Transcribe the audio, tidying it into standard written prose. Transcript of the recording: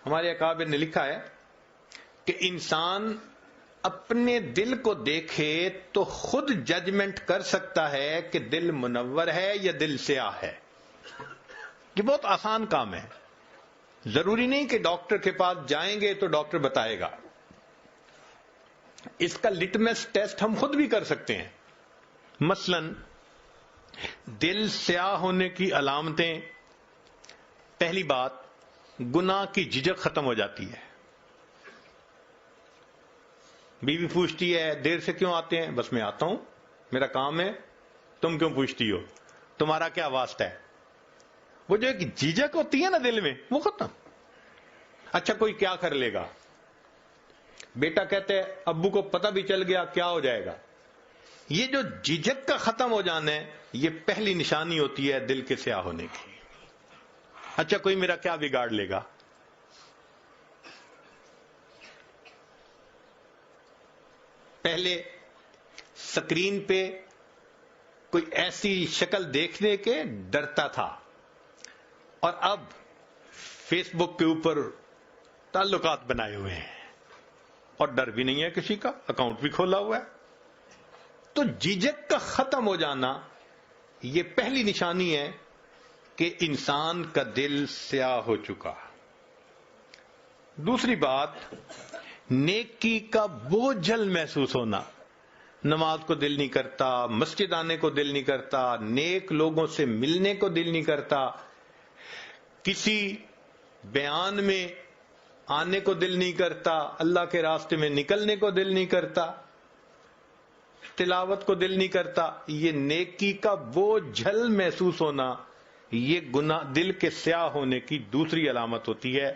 ہمارے اکابر نے لکھا ہے کہ انسان اپنے دل کو دیکھے تو خود ججمنٹ کر سکتا ہے کہ دل منور ہے یا دل سیاہ ہے. یہ بہت آسان کام ہے. ضروری نہیں کہ ڈاکٹر کے پاس جائیں گے تو ڈاکٹر بتائے گا. اس کا لٹمس ٹیسٹ ہم خود بھی کر سکتے ہیں. مثلا دل سیاہ ہونے کی علامتیں: پہلی بات، گناہ کی جھجک ختم ہو جاتی ہے. بیوی پوچھتی ہے دیر سے کیوں آتے ہیں؟ بس میں آتا ہوں، میرا کام ہے. تم کیوں پوچھتی ہو؟ تمہارا کیا واسطہ ہے؟ وہ جو ایک جھجک ہوتی ہے نا دل میں، وہ ختم. اچھا کوئی کیا کر لے گا؟ بیٹا کہتے ہیں ابو کو پتہ بھی چل گیا کیا ہو جائے گا. یہ جو جھجک کا ختم ہو جانا ہے، یہ پہلی نشانی ہوتی ہے دل کے سیاہ ہونے کی. اچھا کوئی میرا کیا بگاڑ لے گا؟ پہلے سکرین پہ کوئی ایسی شکل دیکھنے کے ڈرتا تھا، اور اب فیس بک کے اوپر تعلقات بنائے ہوئے ہیں اور ڈر بھی نہیں ہے کسی کا، اکاؤنٹ بھی کھولا ہوا ہے. تو جھجک کا ختم ہو جانا یہ پہلی نشانی ہے کہ انسان کا دل سیاہ ہو چکا. دوسری بات، نیکی کا بوجھل محسوس ہونا. نماز کو دل نہیں کرتا، مسجد آنے کو دل نہیں کرتا، نیک لوگوں سے ملنے کو دل نہیں کرتا، کسی بیان میں آنے کو دل نہیں کرتا، اللہ کے راستے میں نکلنے کو دل نہیں کرتا، تلاوت کو دل نہیں کرتا. یہ نیکی کا بوجھل محسوس ہونا، یہ گناہ دل کے سیاہ ہونے کی دوسری علامت ہوتی ہے.